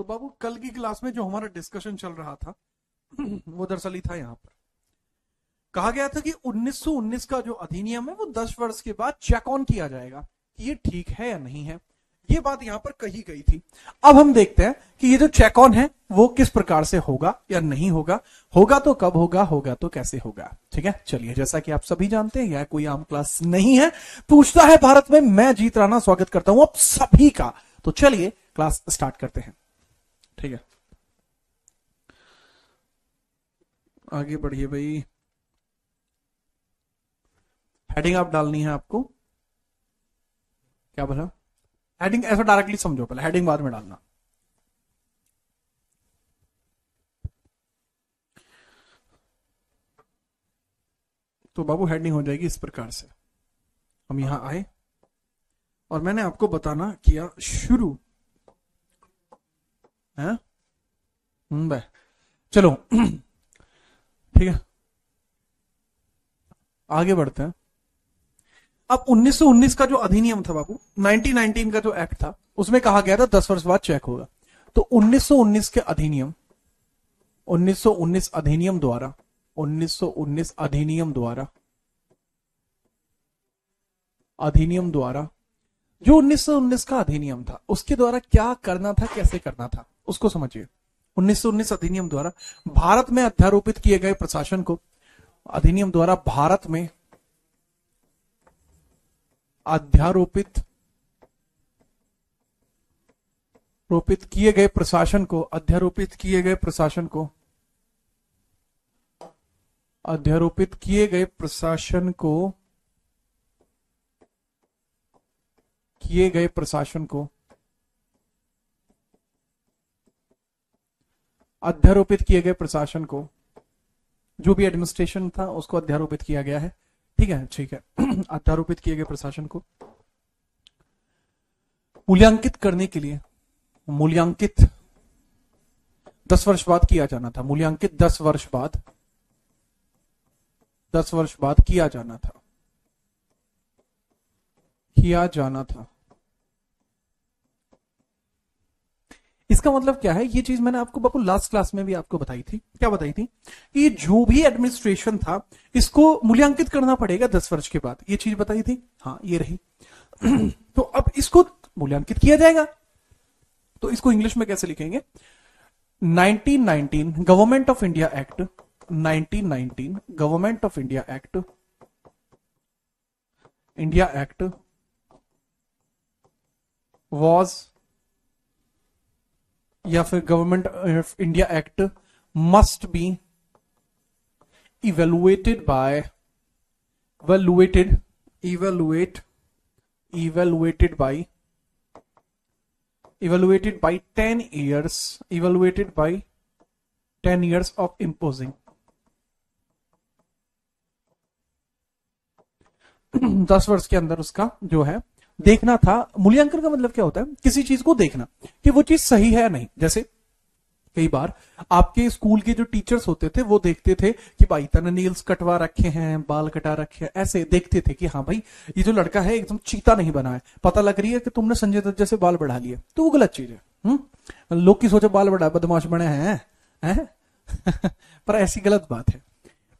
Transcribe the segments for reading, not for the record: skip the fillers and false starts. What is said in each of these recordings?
तो बाबू कल की क्लास में जो हमारा डिस्कशन चल रहा था वो दरअसल ही था यहाँ पर कहा गया था कि 1919 का जो अधिनियम है वो 10 वर्ष के बाद चेक ऑन किया जाएगा कि ये ठीक है या नहीं है। ये बात यहां पर कही गई थी। अब हम देखते हैं कि ये जो चेक ऑन है वो किस प्रकार से होगा या नहीं होगा, होगा तो कब होगा, होगा तो कैसे होगा। ठीक है, चलिए, जैसा कि आप सभी जानते हैं यह कोई आम क्लास नहीं है, पूछता है भारत में, मैं जीत राणा स्वागत करता हूं आप सभी का। तो चलिए क्लास स्टार्ट करते हैं। ठीक है, आगे बढ़िए भाई। हेडिंग आप डालनी है आपको, क्या बोला? हेडिंग ऐसा डायरेक्टली समझो, पहले हेडिंग बाद में डालना। तो बाबू हेडिंग हो जाएगी इस प्रकार से, हम यहां आए और मैंने आपको बताना किया शुरू है। भाई चलो ठीक है, आगे बढ़ते हैं। अब 1919 का जो अधिनियम था बाबू, 1919 का जो एक्ट था उसमें कहा गया था 10 वर्ष बाद चेक होगा। तो 1919 के अधिनियम 1919 अधिनियम द्वारा 1919 अधिनियम द्वारा जो 1919 का अधिनियम था उसके द्वारा क्या करना था, कैसे करना था, उसको समझिए। 1919 अधिनियम द्वारा भारत में अध्यारोपित किए गए प्रशासन को, अधिनियम द्वारा भारत में अध्यारोपित किए गए प्रशासन को, अध्यारोपित किए गए प्रशासन को, अध्यारोपित किए गए प्रशासन को, किए गए प्रशासन को, अध्यारोपित किए गए प्रशासन को, जो भी एडमिनिस्ट्रेशन था उसको अध्यारोपित किया गया है। ठीक है, ठीक है अध्यारोपित किए गए प्रशासन को मूल्यांकित करने के लिए, मूल्यांकित 10 वर्ष बाद किया जाना था, मूल्यांकित 10 वर्ष बाद, 10 वर्ष बाद किया जाना था, किया जाना था। इसका मतलब क्या है? ये चीज मैंने आपको बाबू लास्ट क्लास में भी आपको बताई थी। क्या बताई थी? कि जो भी एडमिनिस्ट्रेशन था इसको मूल्यांकित करना पड़ेगा 10 वर्ष के बाद, ये चीज बताई थी। हाँ, ये रही तो अब इसको मूल्यांकित किया जाएगा, तो इसको इंग्लिश में कैसे लिखेंगे? 1919 government of India act, 1919 government of India act, India act was, या फिर government of India act must be evaluated by, evaluated by 10 years, evaluated by 10 years of imposing 10 वर्ष के अंदर उसका जो है देखना था। मूल्यांकन का मतलब क्या होता है? किसी चीज को देखना कि वो चीज सही है या नहीं। जैसे कई बार आपके स्कूल के जो टीचर्स होते थे वो देखते थे कि भाई तने नील्स कटवा रखे हैं, बाल कटा रखे हैं, ऐसे देखते थे कि हाँ भाई ये जो लड़का है एकदम चीता नहीं बना है, पता लग रही है कि तुमने संजय दत्त जैसे बाल बढ़ा लिए, तो वो गलत चीज है। लोग की सोचे बाल बढ़ा बदमाश बने हैं पर ऐसी गलत बात है।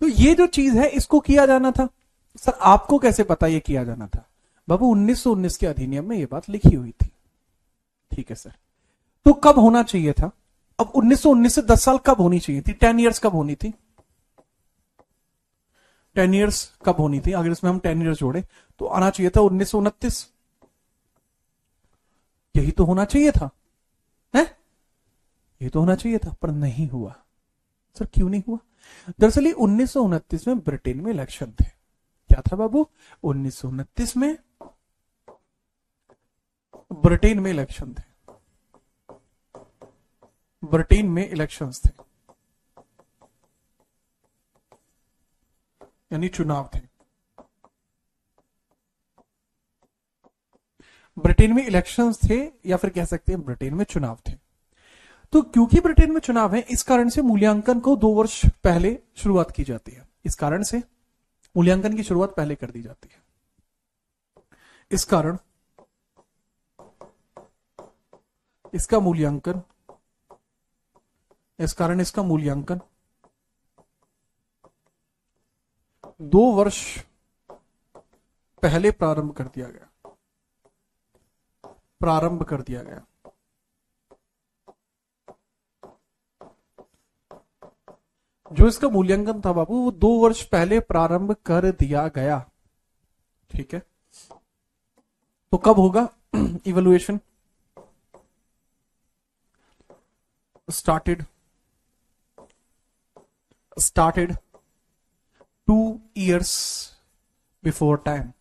तो ये जो चीज है इसको किया जाना था। सर आपको कैसे पता ये किया जाना था? बाबू 1919 के अधिनियम में ये बात लिखी हुई थी। ठीक है सर, तो कब होना चाहिए था? अब 1919 से 10 साल कब होनी चाहिए थी? 10 इयर्स कब होनी थी? 10 इयर्स कब होनी थी? अगर इसमें हम 10 इयर्स जोड़े तो आना चाहिए था 1929। यही तो होना चाहिए था, है? यही तो होना चाहिए था, पर नहीं हुआ। सर क्यों नहीं हुआ? दरअसल 1929 में ब्रिटेन में इलेक्शन थे। क्या था बाबू? 1929 में ब्रिटेन में इलेक्शन थे, ब्रिटेन में इलेक्शंस थे, यानी चुनाव थे। ब्रिटेन में इलेक्शंस थे, या फिर कह सकते हैं ब्रिटेन में चुनाव थे। तो क्योंकि ब्रिटेन में चुनाव है इस कारण से मूल्यांकन को 2 वर्ष पहले शुरुआत की जाती है। इस कारण से मूल्यांकन की शुरुआत पहले कर दी जाती है। इस कारण इसका मूल्यांकन इस कारण इसका मूल्यांकन 2 वर्ष पहले प्रारंभ कर दिया गया। जो इसका मूल्यांकन था बाबू, वो 2 वर्ष पहले प्रारंभ कर दिया गया। ठीक है, तो कब होगा evaluation? started 2 years before time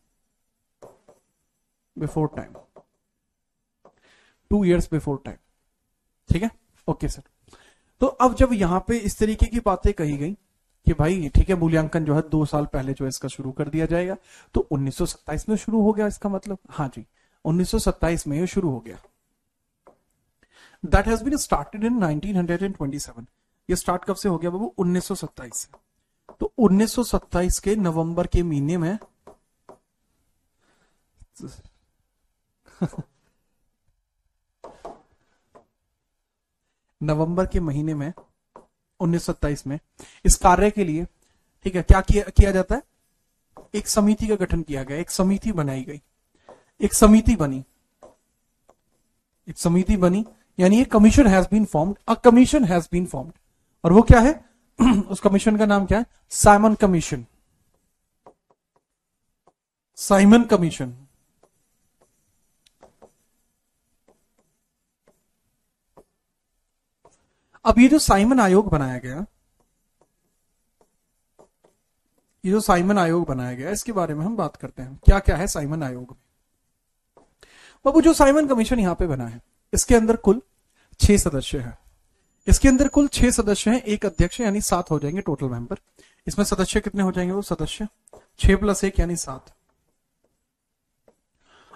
2 years before time। ठीक है, ओके सर। तो अब जब यहां पे इस तरीके की बातें कही गई कि भाई ठीक है, मूल्यांकन जो है 2 साल पहले जो है इसका शुरू कर दिया जाएगा, तो 1927 में शुरू हो गया इसका मतलब? हाँ जी, 1927 में ये शुरू हो गया। That has been started in 1927। ये स्टार्ट कब से हो गया बाबू? 1927 से। तो 1927 के नवंबर के महीने में नवंबर के महीने में 1927 में इस कार्य के लिए, ठीक है, क्या किया जाता है? एक समिति का गठन किया गया, एक समिति बनाई गई, एक समिति बनी, यानी एक commission has been formed, a commission has been formed. और वो क्या है? उस कमीशन का नाम क्या है? Simon commission. Simon commission. अब ये जो साइमन आयोग बनाया गया, इसके बारे में हम बात करते हैं। क्या क्या है साइमन आयोग में? बाबू, जो साइमन कमीशन यहां पे बना है, इसके अंदर कुल 6 सदस्य हैं। एक अध्यक्ष, यानी 7 हो जाएंगे टोटल मेंबर। इसमें सदस्य कितने हो जाएंगे? वो सदस्य 6 + 1 यानी 7।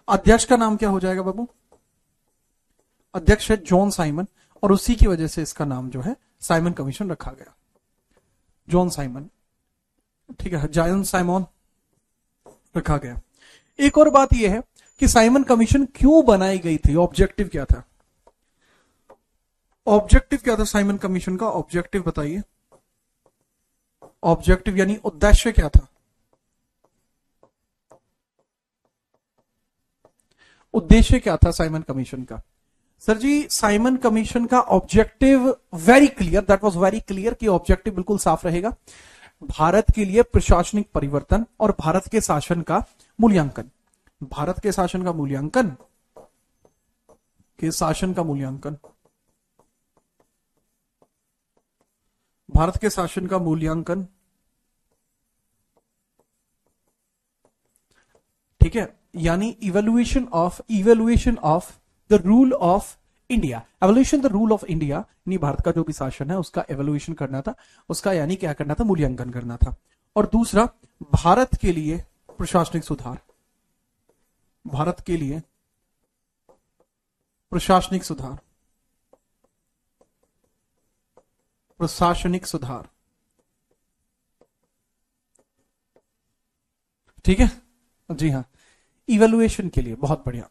अध्यक्ष का नाम क्या हो जाएगा बाबू? अध्यक्ष है जॉन साइमन, और उसी की वजह से इसका नाम जो है साइमन कमीशन रखा गया, जॉन साइमन। ठीक है, जॉन साइमन रखा गया। एक और बात यह है कि साइमन कमीशन क्यों बनाई गई थी? ऑब्जेक्टिव क्या था? साइमन कमीशन का ऑब्जेक्टिव बताइए। ऑब्जेक्टिव यानी उद्देश्य क्या था? उद्देश्य क्या था साइमन कमीशन का? सर जी, साइमन कमीशन का objective very clear, that was very clear कि ऑब्जेक्टिव बिल्कुल साफ रहेगा। भारत के लिए प्रशासनिक परिवर्तन और भारत के शासन का मूल्यांकन। भारत के शासन का मूल्यांकन, भारत के शासन का मूल्यांकन। ठीक है, यानी evaluation of the rule of India. Evolution the rule of India, यानी भारत का जो भी शासन है उसका एवोल्यूशन करना था, उसका यानी क्या करना था? मूल्यांकन करना था। और दूसरा, भारत के लिए प्रशासनिक सुधार। भारत के लिए प्रशासनिक सुधार, ठीक है जी हाँ, इवैल्यूएशन के लिए। बहुत बढ़िया।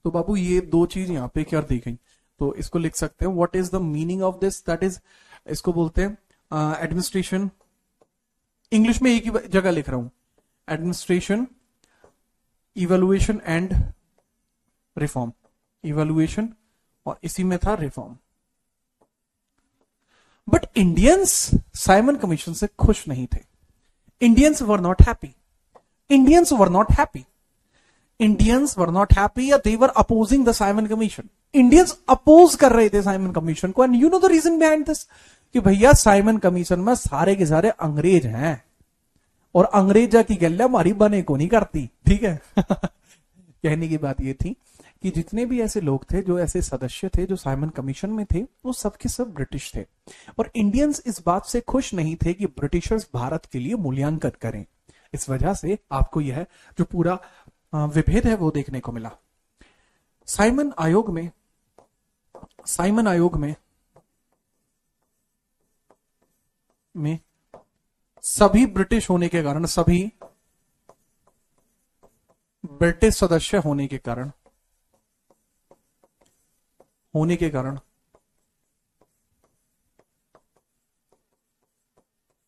तो बाबू, ये 2 चीज यहां पे कर दी गई, तो इसको लिख सकते हैं। What is the meaning of this? That is, इसको बोलते हैं एडमिनिस्ट्रेशन। इंग्लिश में एक ही जगह लिख रहा हूं, administration, evaluation and reform. Evaluation और इसी में था reform. But Indians Simon commission से खुश नहीं थे। इंडियंस वर नॉट हैप्पी, या they were opposing the Simon commission. Indians oppose कर रहे थे साइमन कमीशन को। And you know the reason behind this, कि भैया साइमन कमीशन में सारे के सारे अंग्रेज हैं, और अंग्रेजा की गल्ला हमारी बने को नहीं करती। ठीक है। कहने की बात यह थी कि जितने भी ऐसे लोग थे, जो ऐसे सदस्य थे जो साइमन कमीशन में थे, वो सब के सब ब्रिटिश थे। और इंडियंस इस बात से खुश नहीं थे कि ब्रिटिशर्स भारत के लिए मूल्यांकन करें। इस वजह से आपको यह जो पूरा विभेद है वो देखने को मिला। साइमन आयोग में सभी ब्रिटिश होने के कारण, सभी ब्रिटिश सदस्य होने के कारण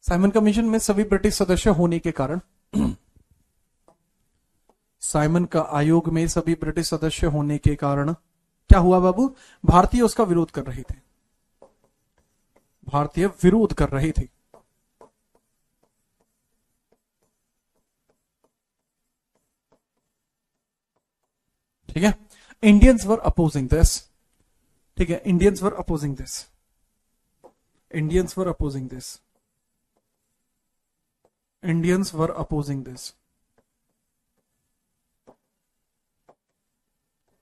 साइमन कमीशन में सभी ब्रिटिश सदस्य होने के कारण साइमन का आयोग में सभी ब्रिटिश सदस्य होने के कारण क्या हुआ बाबू, भारतीय उसका विरोध कर रहे थे, भारतीय विरोध कर रहे थे। ठीक है, इंडियंस वर अपोजिंग दिस। ठीक है, Indians were opposing this, Indians were opposing this, Indians were opposing this.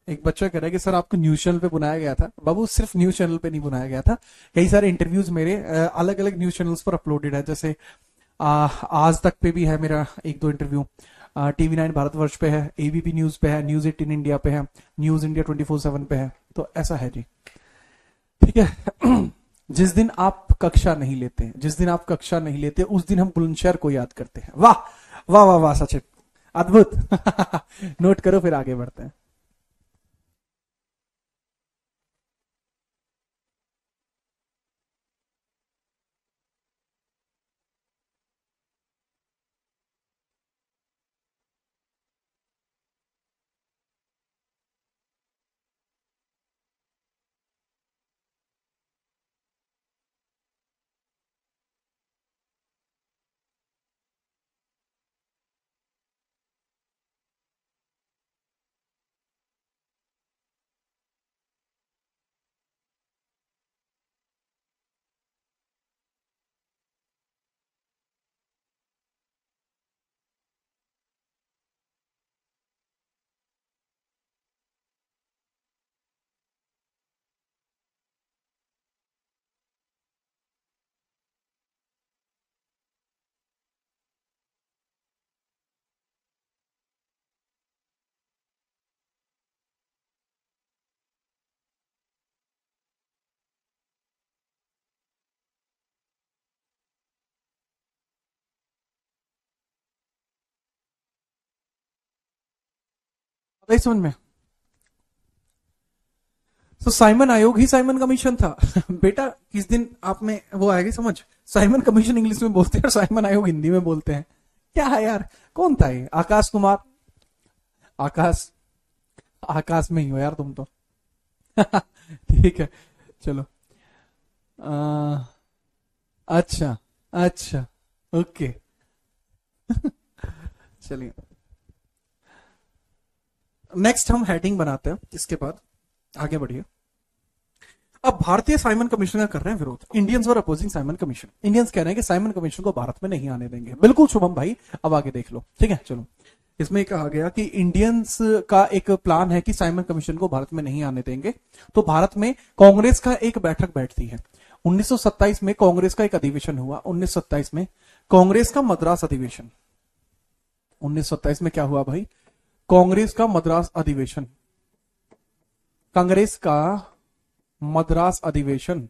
एक बच्चा कह रहा है कि सर आपको न्यूज चैनल पे बुलाया गया था। बाबू सिर्फ न्यूज चैनल पे नहीं बुलाया गया था, कई सारे इंटरव्यूज मेरे अलग अलग न्यूज चैनल्स पर अपलोडेड है। जैसे आज तक पे भी है मेरा एक दो इंटरव्यू, TV9 भारतवर्ष पे है, ABP न्यूज पे है, न्यूज 18 इंडिया पे है, न्यूज इंडिया 24/7 पे है। तो ऐसा है जी। ठीक है जिस दिन आप कक्षा नहीं लेते, जिस दिन आप कक्षा नहीं लेते उस दिन हम बुलंदशहर को याद करते हैं। वाह वाह वाह वाह सचिन, अद्भुत नोट करो फिर आगे बढ़ते हैं। नहीं समझ में? तो साइमन आयोग ही साइमन कमीशन था बेटा। किस दिन आप में वो आएगी समझ, साइमन कमीशन इंग्लिश में बोलते हैं और साइमन आयोग हिंदी में बोलते हैं। क्या है यार, कौन था ये? आकाश कुमार, आकाश, आकाश में ही हो यार तुम तो ठीक है चलो। अच्छा अच्छा, ओके चलिए नेक्स्ट हम हेडिंग बनाते हैं, इसके बाद आगे बढ़िए। अब भारतीय साइमन कमीशन का कर रहे हैं विरोध। Indians were opposing Simon commission. Indians कह रहे हैं कि साइमन कमीशन को भारत में नहीं आने देंगे। बिल्कुल शुभम भाई, अब आगे देख लो। ठीक है चलो, इसमें कहा गया कि इंडियंस का एक प्लान है कि साइमन कमीशन को भारत में नहीं आने देंगे। तो भारत में कांग्रेस का एक बैठक बैठती है 1927 में। कांग्रेस का एक अधिवेशन हुआ 1927 में, कांग्रेस का मद्रास अधिवेशन। 1927 में क्या हुआ भाई? कांग्रेस का मद्रास अधिवेशन, कांग्रेस का मद्रास अधिवेशन,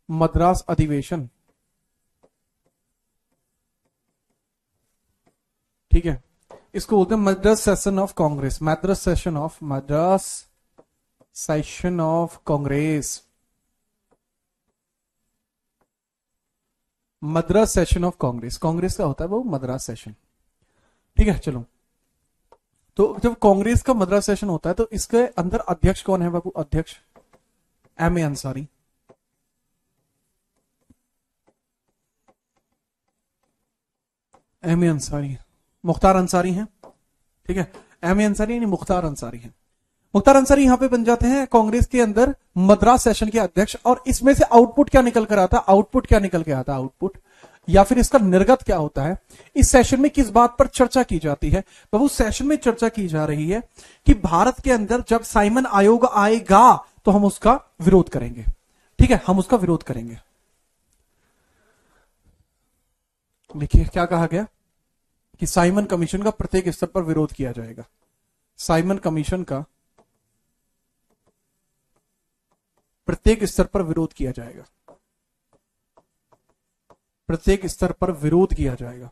मद्रास अधिवेशन। ठीक है, इसको बोलते हैं Madras session of Congress, Madras session of, Madras session of Congress, Madras session of Congress. Congress का होता है वो मद्रास सेशन। ठीक है चलो, तो जब कांग्रेस का मद्रास सेशन होता है तो इसके अंदर अध्यक्ष कौन है बाबू? अध्यक्ष M A Ansari. M A Ansari, Mukhtar Ansari हैं। ठीक है, M A अंसारी नहीं, मुख्तार अंसारी हैं। मुख्तार अंसारी यहां पे बन जाते हैं कांग्रेस के अंदर मद्रास सेशन के अध्यक्ष। और इसमें से आउटपुट क्या निकल कर आता? आउटपुट क्या निकल के आता? आउटपुट या फिर इसका निर्गत क्या होता है? इस सेशन में किस बात पर चर्चा की जाती है बाबू? सेशन में चर्चा की जा रही है कि भारत के अंदर जब साइमन आयोग आएगा तो हम उसका विरोध करेंगे। ठीक है, हम उसका विरोध करेंगे। देखिए क्या कहा गया कि साइमन कमीशन का प्रत्येक स्तर पर विरोध किया जाएगा। साइमन कमीशन का प्रत्येक स्तर पर विरोध किया जाएगा, प्रत्येक स्तर पर विरोध किया जाएगा।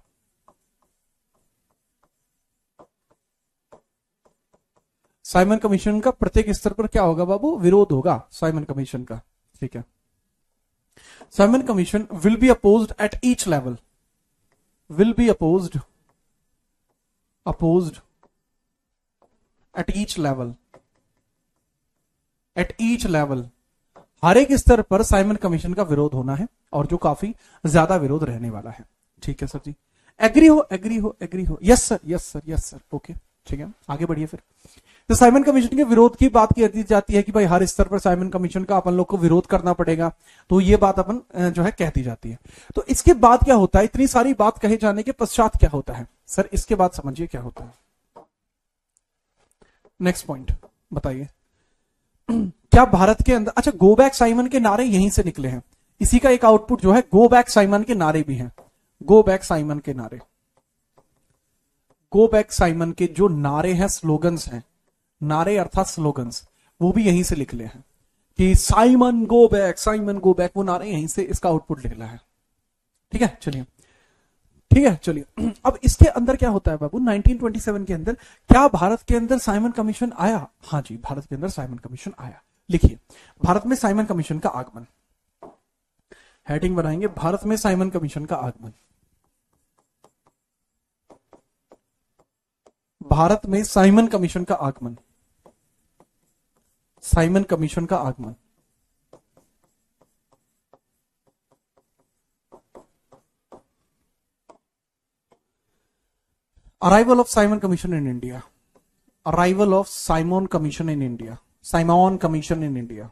साइमन कमीशन का प्रत्येक स्तर पर क्या होगा बाबू? विरोध होगा साइमन कमीशन का। ठीक है, Simon commission will be opposed at each level, will be opposed at each level, at each level, हर एक स्तर पर साइमन कमीशन का विरोध होना है, और जो काफी ज्यादा विरोध रहने वाला है। ठीक है सर जी, एग्री हो, एग्री हो, एग्री हो, yes sir, yes sir, yes sir, okay, ठीक है, आगे बढ़िए फिर। तो साइमन कमीशन के विरोध की बात की जाती है कि भाई हर स्तर पर साइमन कमीशन का अपन लोग को विरोध करना पड़ेगा, तो ये बात अपन जो है कहती जाती है। तो इसके बाद क्या होता है, इतनी सारी बात कहे जाने के पश्चात क्या होता है सर, इसके बाद समझिए क्या होता है। नेक्स्ट पॉइंट बताइए, क्या भारत के अंदर, अच्छा, गो बैक साइमन के नारे यहीं से निकले हैं, इसी का एक आउटपुट जो है गो बैक साइमन के नारे भी हैं। गो बैक साइमन के नारे, गो बैक साइमन के जो नारे हैं, स्लोगन्स हैं, नारे अर्थात स्लोगन्स, वो भी यहीं से निकले हैं कि Simon go back, Simon go back, वो नारे यहीं से इसका आउटपुट निकला है। ठीक है, चलिए, ठीक है, चलिए। अब इसके अंदर क्या होता है बाबू, 1927 के अंदर क्या भारत के अंदर साइमन कमीशन आया? हाँ जी, भारत के अंदर साइमन कमीशन आया। लिखिए, भारत में साइमन कमीशन का आगमन, हेडिंग बनाएंगे, भारत में साइमन कमीशन का आगमन। भारत में साइमन कमीशन का आगमन, साइमन कमीशन का आगमन। Arrival of Simon commission in India, arrival of Simon commission in India, Simon commission in India,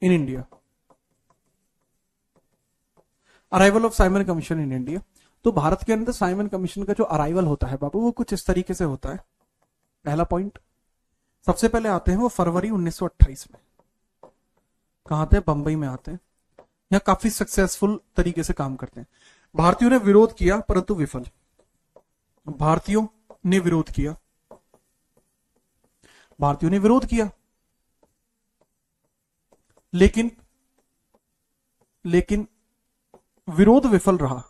in India, arrival of Simon commission in India. तो भारत के अंदर साइमन कमीशन का जो अराइवल होता है बाबू, वो कुछ इस तरीके से होता है। पहला पॉइंट, सबसे पहले आते हैं वो फरवरी 1928 में, कहां आते हैं? बंबई में आते हैं। यहां काफी सक्सेसफुल तरीके से काम करते हैं। भारतीयों ने विरोध किया परंतु विफल, भारतीयों ने विरोध किया, भारतीयों ने विरोध किया, लेकिन विरोध विफल रहा।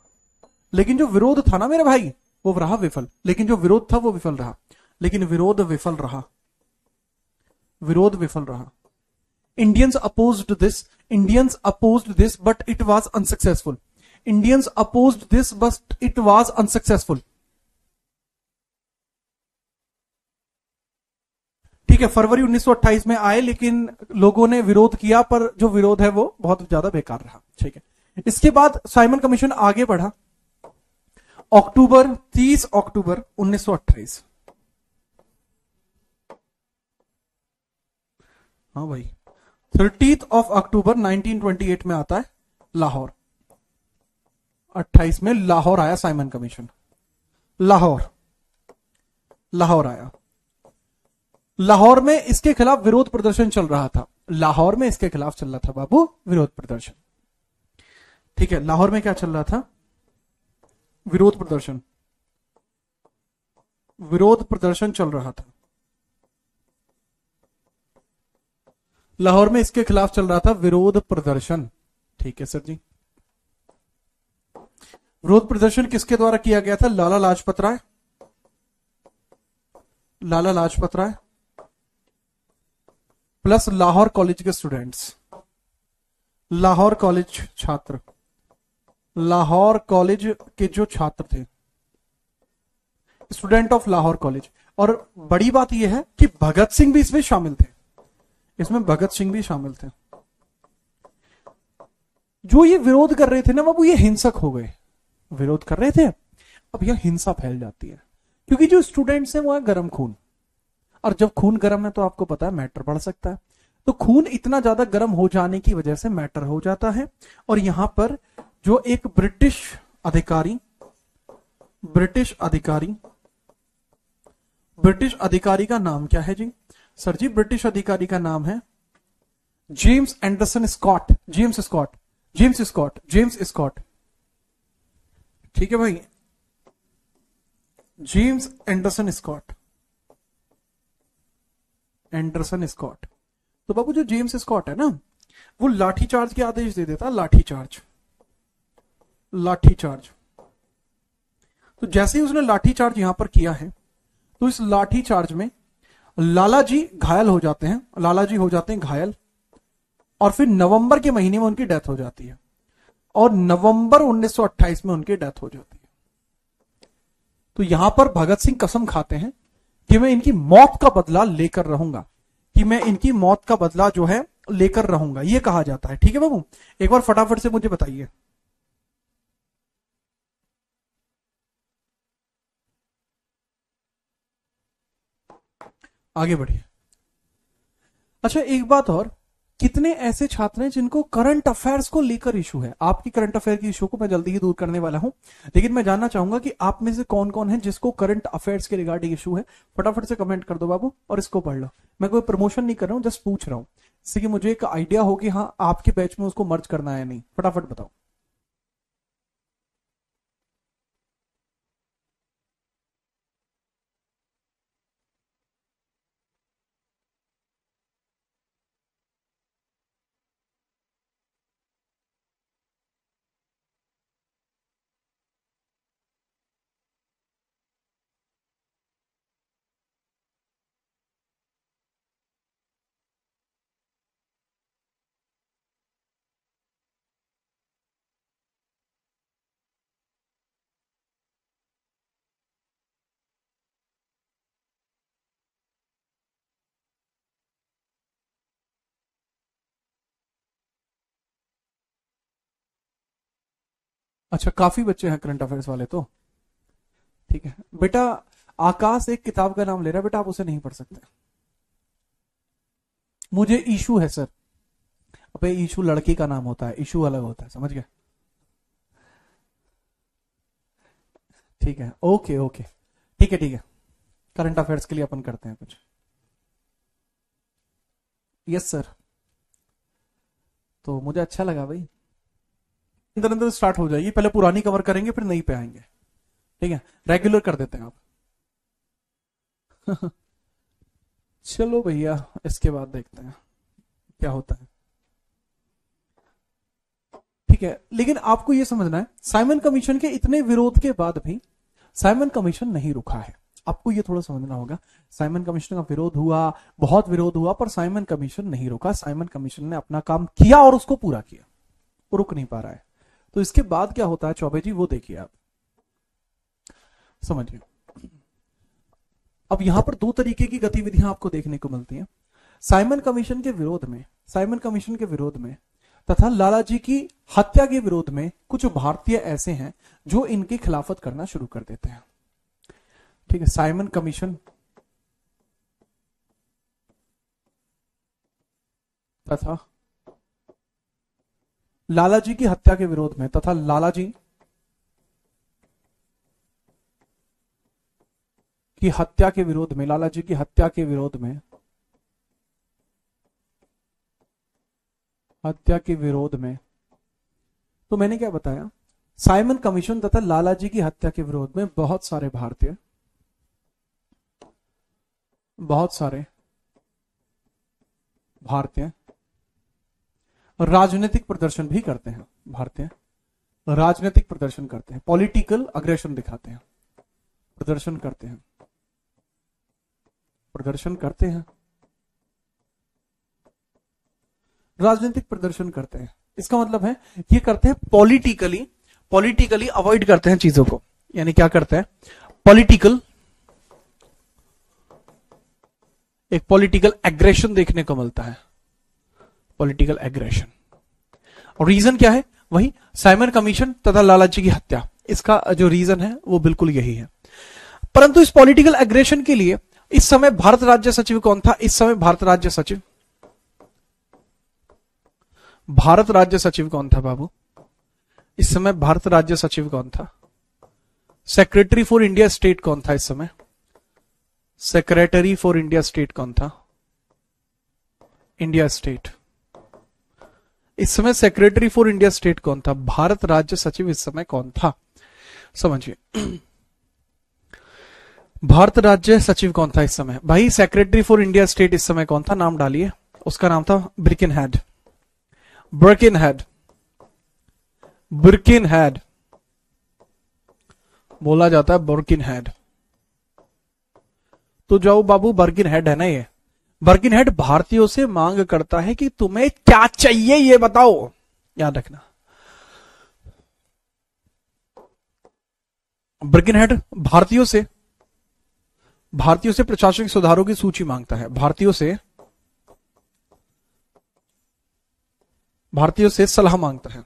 लेकिन जो विरोध था ना मेरे भाई, वो रहा विफल, लेकिन जो विरोध था वो विफल रहा, लेकिन विरोध विफल रहा, विरोध विफल रहा। Indians opposed this but it was unsuccessful, Indians opposed this but it was unsuccessful. ठीक है, फरवरी 1928 में आए, लेकिन लोगों ने विरोध किया, पर जो विरोध है वो बहुत ज्यादा बेकार रहा। ठीक है, इसके बाद साइमन कमीशन आगे बढ़ा, 30 अक्टूबर 1928। हाँ भाई, 30 अक्टूबर 1928 में आता है लाहौर, 28 में लाहौर आया साइमन कमीशन, लाहौर आया। लाहौर में इसके खिलाफ विरोध प्रदर्शन चल रहा था, लाहौर में इसके खिलाफ चल रहा था बाबू विरोध प्रदर्शन। ठीक है, लाहौर में क्या चल रहा था? विरोध प्रदर्शन, विरोध प्रदर्शन चल रहा था। लाहौर में इसके खिलाफ चल रहा था विरोध प्रदर्शन। ठीक है सर जी, विरोध प्रदर्शन किसके द्वारा किया गया था? लाला लाजपत राय, लाला लाजपत राय प्लस लाहौर कॉलेज के स्टूडेंट्स, लाहौर कॉलेज छात्र, लाहौर कॉलेज के जो छात्र थे, स्टूडेंट ऑफ लाहौर कॉलेज। और बड़ी बात यह है कि भगत सिंह भी इसमें शामिल थे, इसमें भगत सिंह भी शामिल थे। जो ये विरोध कर रहे थे ना बाबू, ये हिंसक हो गए, विरोध कर रहे थे, अब यह हिंसा फैल जाती है, क्योंकि जो स्टूडेंट्स हैं वो है गर्म खून, और जब खून गर्म है तो आपको पता है मैटर बढ़ सकता है। तो खून इतना ज्यादा गर्म हो जाने की वजह से मैटर हो जाता है। और यहां पर जो एक ब्रिटिश अधिकारी का नाम क्या है जी? सर जी, ब्रिटिश अधिकारी का नाम है James Anderson Scott, James Scott. ठीक है भाई, जेम्स एंडरसन स्कॉट। तो बाबू जो जेम्स स्कॉट है ना, वो लाठीचार्ज के आदेश दे देता, लाठीचार्ज। तो जैसे ही उसने लाठीचार्ज यहां पर किया है, तो इस लाठीचार्ज में लाला जी घायल हो जाते हैं, घायल, और फिर नवंबर के महीने में उनकी डेथ हो जाती है, और नवंबर 1928 में उनकी डेथ हो जाती है। तो यहां पर भगत सिंह कसम खाते हैं कि मैं इनकी मौत का बदला लेकर रहूंगा, कि मैं इनकी मौत का बदला जो है लेकर रहूंगा, ये कहा जाता है। ठीक है बाबू, एक बार फटाफट से मुझे बताइए। आगे बढ़िए। अच्छा एक बात और, कितने ऐसे छात्र हैं जिनको करंट अफेयर्स को लेकर इशू है? आपकी करंट अफेयर की इशू को मैं जल्दी ही दूर करने वाला हूं, लेकिन मैं जानना चाहूंगा कि आप में से कौन कौन है जिसको करंट अफेयर्स के रिगार्डिंग इशू है। फटाफट से कमेंट कर दो बाबू, और इसको पढ़ लो। मैं कोई प्रमोशन नहीं कर रहा हूं, जस्ट पूछ रहा हूं, जिससे कि मुझे एक आइडिया हो कि हाँ आपके बैच में उसको मर्ज करना है नहीं। फटाफट बताओ। अच्छा काफी बच्चे हैं करंट अफेयर्स वाले तो, ठीक है बेटा। आकाश एक किताब का नाम ले रहा है बेटा, आप उसे नहीं पढ़ सकते। मुझे इशू है सर। अबे इशू लड़की का नाम होता है, इशू अलग होता है, समझ गए? ठीक है, ओके ओके, ठीक है ठीक है। करंट अफेयर्स के लिए अपन करते हैं कुछ। Yes sir. तो मुझे अच्छा लगा भाई, अंदर अंदर स्टार्ट हो जाएगी, पहले पुरानी कवर करेंगे फिर नई पे आएंगे। ठीक है, रेगुलर कर देते हैं आप। चलो भैया, इसके बाद देखते हैं क्या होता है। ठीक है, लेकिन आपको यह समझना है, साइमन कमीशन के इतने विरोध के बाद भी साइमन कमीशन नहीं रुका है। आपको यह थोड़ा समझना होगा, साइमन कमीशन का विरोध हुआ, बहुत विरोध हुआ, पर साइमन कमीशन नहीं रुका। साइमन कमीशन ने अपना काम किया और उसको पूरा किया, वो रुक नहीं पा रहा है। तो इसके बाद क्या होता है चौबे जी, वो देखिए आप, समझिए। अब यहां पर दो तरीके की गतिविधियां आपको देखने को मिलती हैं साइमन कमीशन के विरोध में। साइमन कमीशन के विरोध में तथा लालाजी की हत्या के विरोध में कुछ भारतीय ऐसे हैं जो इनकी खिलाफत करना शुरू कर देते हैं। ठीक है, साइमन कमीशन तथा लालाजी की हत्या के विरोध में, तथा लालाजी की हत्या के विरोध में, लालाजी की हत्या के विरोध में, हत्या के विरोध में। तो मैंने क्या बताया, साइमन कमीशन तथा लालाजी की हत्या के विरोध में बहुत सारे भारतीय, बहुत सारे भारतीय राजनीतिक प्रदर्शन भी करते हैं। भारतीय राजनीतिक प्रदर्शन करते हैं, पॉलिटिकल अग्रेशन दिखाते हैं, प्रदर्शन करते हैं, प्रदर्शन करते हैं, राजनीतिक प्रदर्शन करते हैं। इसका मतलब है ये करते हैं पॉलिटिकली, पॉलिटिकली अवॉइड करते हैं चीजों को। यानी क्या करते हैं, पॉलिटिकल, एक पॉलिटिकल एग्रेशन देखने को मिलता है, पॉलिटिकल एग्रेशन। और रीजन क्या है, वही साइमन कमीशन तथा लालाजी की हत्या। इसका जो रीजन है वो बिल्कुल यही है। परंतु इस पॉलिटिकल एग्रेशन के लिए इस समय भारत राज्य सचिव कौन था? इस समय भारत राज्य सचिव, भारत राज्य सचिव कौन था बाबू? इस समय भारत राज्य सचिव कौन था? सेक्रेटरी फॉर इंडिया स्टेट कौन था इस समय? सेक्रेटरी फॉर इंडिया स्टेट कौन था? India state. इस समय सेक्रेटरी फॉर इंडिया स्टेट कौन था? भारत राज्य सचिव इस समय कौन था? समझिए, भारत राज्य सचिव कौन था इस समय? भाई सेक्रेटरी फॉर इंडिया स्टेट इस समय कौन था? नाम डालिए। उसका नाम था ब्रिकिनहेड, बर्किनहेड, ब्रिकिनहेड बोला जाता है, बर्किनहेड। तो जाओ बाबू, बर्किनहेड है ना ये, बर्किनहेड भारतीयों से मांग करता है कि तुम्हें क्या चाहिए ये बताओ, याद रखना। बर्किनहेड भारतीयों से प्रशासनिक सुधारों की सूची मांगता है, भारतीयों से सलाह मांगता है,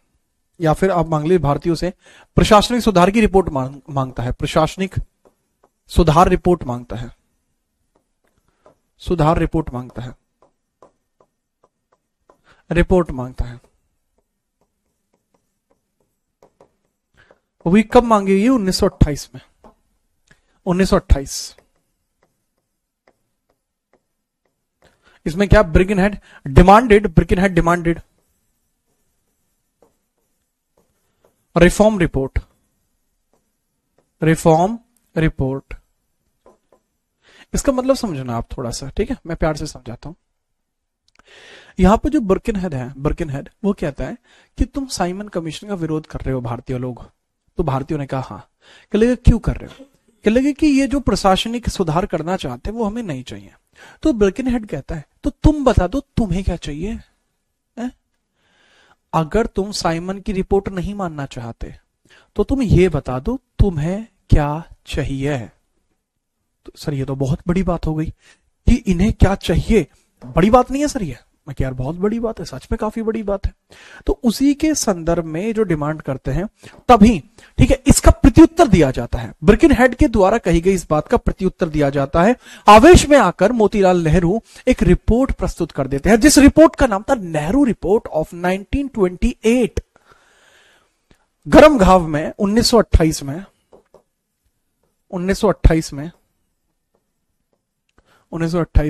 या फिर आप मांग लीजिए भारतीयों से प्रशासनिक सुधार की रिपोर्ट मांगता है, प्रशासनिक सुधार रिपोर्ट मांगता है, सुधार रिपोर्ट मांगता है, रिपोर्ट मांगता है। वो भी कब मांगी हुई है? 1928 में, 1928। इसमें क्या बर्किनहेड डिमांडेड रिफॉर्म रिपोर्ट, इसका मतलब समझना आप थोड़ा सा, ठीक है, मैं प्यार से समझाता हूं। यहां पर जो बर्किनहेड वो कहता है कि तुम साइमन कमीशन का विरोध कर रहे हो भारतीय लोग। तो भारतीयों ने कहा हाँ। कह लगे क्यों कर रहे हो? कह लगे कि ये जो प्रशासनिक सुधार करना चाहते हैं वो हमें नहीं चाहिए। तो बर्किनहेड कहता है तो तुम बता दो तुम्हें क्या चाहिए है? अगर तुम साइमन की रिपोर्ट नहीं मानना चाहते तो तुम ये बता दो तुम्हें क्या चाहिए। तो सर ये तो बहुत बड़ी बात हो गई कि इन्हें क्या चाहिए। बड़ी बात नहीं है सर ये, मैं यार बहुत बड़ी बात है, सच में काफी बड़ी बात है। तो उसी के संदर्भ में जो डिमांड करते हैं तभी, ठीक है, इसका प्रत्युत्तर दिया जाता है। बर्किनहेड के द्वारा कही गई इस बात का प्रत्युत्तर दिया जाता है। आवेश में आकर मोतीलाल नेहरू एक रिपोर्ट प्रस्तुत कर देते हैं, जिस रिपोर्ट का नाम था नेहरू रिपोर्ट ऑफ 1928। गर्म घाव में 1928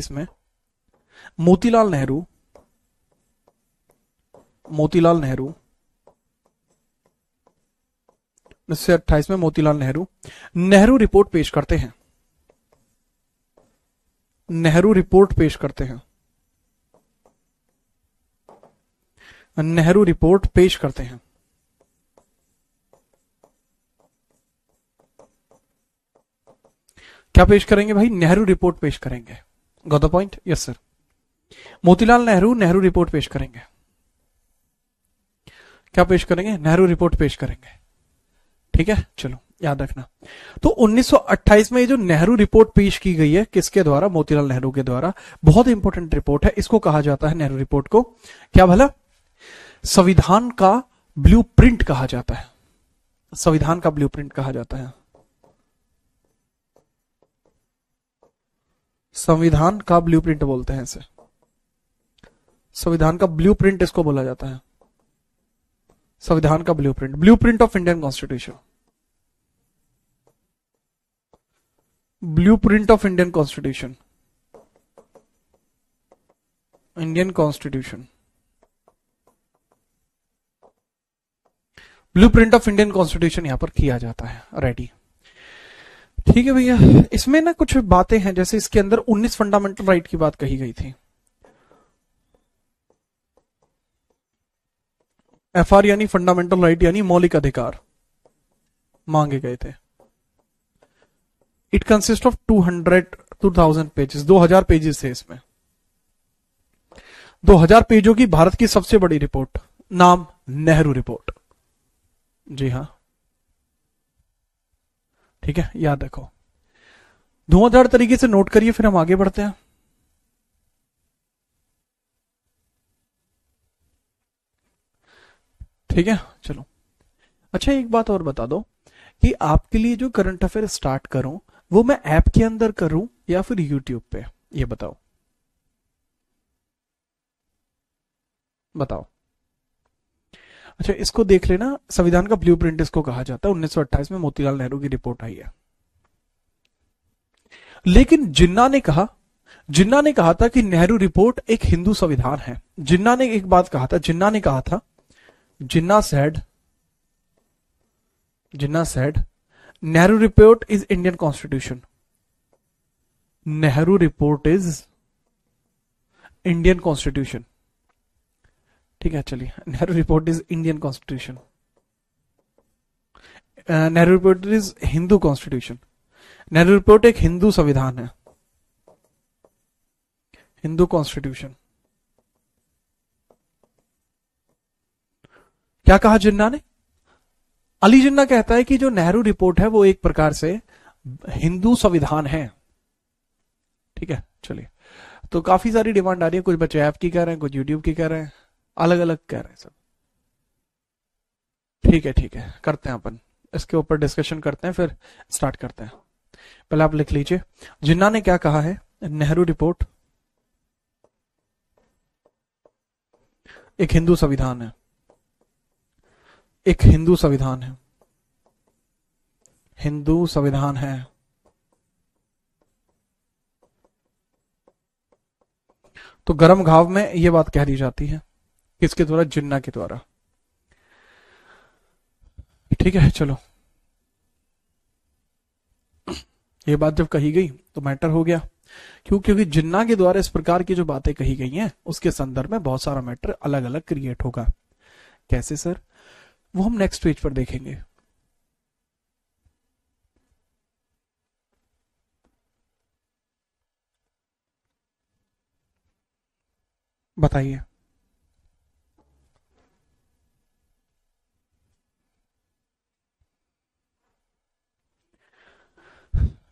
में मोतीलाल नेहरू 1928 में मोतीलाल नेहरू रिपोर्ट पेश करते हैं। नेहरू रिपोर्ट पेश करते हैं। क्या पेश करेंगे भाई? नेहरू रिपोर्ट पेश करेंगे। Got the point? Yes sir. Motilal Nehru report पेश करेंगे। क्या पेश करेंगे? नेहरू रिपोर्ट पेश करेंगे। ठीक है, चलो याद रखना। तो 1928 में ये जो नेहरू रिपोर्ट पेश की गई है, किसके द्वारा? मोतीलाल नेहरू के द्वारा। बहुत इंपॉर्टेंट रिपोर्ट है, इसको कहा जाता है नेहरू रिपोर्ट को क्या भला? संविधान का ब्लूप्रिंट कहा जाता है। संविधान का ब्लूप्रिंट कहा जाता है। संविधान का ब्लूप्रिंट बोलते हैं इसे। संविधान का ब्लूप्रिंट इसको बोला जाता है। संविधान का blueprint of Indian constitution. Blueprint of Indian constitution. Blueprint of Indian constitution यहां पर किया जाता है। रेडी? ठीक है भैया। इसमें ना कुछ बातें हैं, जैसे इसके अंदर 19 फंडामेंटल राइट की बात कही गई थी। FR यानी फंडामेंटल राइट यानी मौलिक अधिकार मांगे गए थे। It consist of 2000 pages. 2000 pages थे इसमें। 2000 पेजों की भारत की सबसे बड़ी रिपोर्ट, नाम नेहरू रिपोर्ट। जी हां, ठीक है, याद रखो। धुआंधार तरीके से नोट करिए, फिर हम आगे बढ़ते हैं। ठीक है, चलो। अच्छा, एक बात और बता दो कि आपके लिए जो करंट अफेयर स्टार्ट करूं वो मैं ऐप के अंदर करूं या फिर यूट्यूब पे, ये बताओ। अच्छा, इसको देख लेना। संविधान का ब्लूप्रिंट इसको कहा जाता है। 1928 में मोतीलाल नेहरू की रिपोर्ट आई है। लेकिन जिन्ना ने कहा था कि नेहरू रिपोर्ट एक हिंदू संविधान है। जिन्ना ने एक बात कहा था। Jinnah said Nehru report is Indian constitution. Nehru report is Indian constitution. ठीक है, चलिए। Nehru report is Indian constitution. Nehru report is Hindu constitution. Nehru report एक हिंदू संविधान है। हिंदू कॉन्स्टिट्यूशन। क्या कहा जिन्ना ने? अली जिन्ना कहता है कि जो नेहरू रिपोर्ट है वो एक प्रकार से हिंदू संविधान है। ठीक है, चलिए। तो काफी सारी डिमांड आ रही है, कुछ बच्चे ऐप की कह रहे हैं, कुछ यूट्यूब की कह रहे हैं, अलग अलग कह रहे हैं सब। ठीक है ठीक है, करते हैं अपन इसके ऊपर डिस्कशन करते हैं, फिर स्टार्ट करते हैं। पहले आप लिख लीजिए जिन्ना ने क्या कहा है। नेहरू रिपोर्ट एक हिंदू संविधान है, एक हिंदू संविधान है, हिंदू संविधान है। तो गर्म घाव में यह बात कह दी जाती है, किसके द्वारा? जिन्ना के द्वारा। ठीक है, चलो। ये बात जब कही गई तो मैटर हो गया, क्योंकि जिन्ना के द्वारा इस प्रकार की जो बातें कही गई हैं उसके संदर्भ में बहुत सारा मैटर अलग अलग क्रिएट होगा। कैसे सर? वो हम नेक्स्ट पेज पर देखेंगे। बताइए।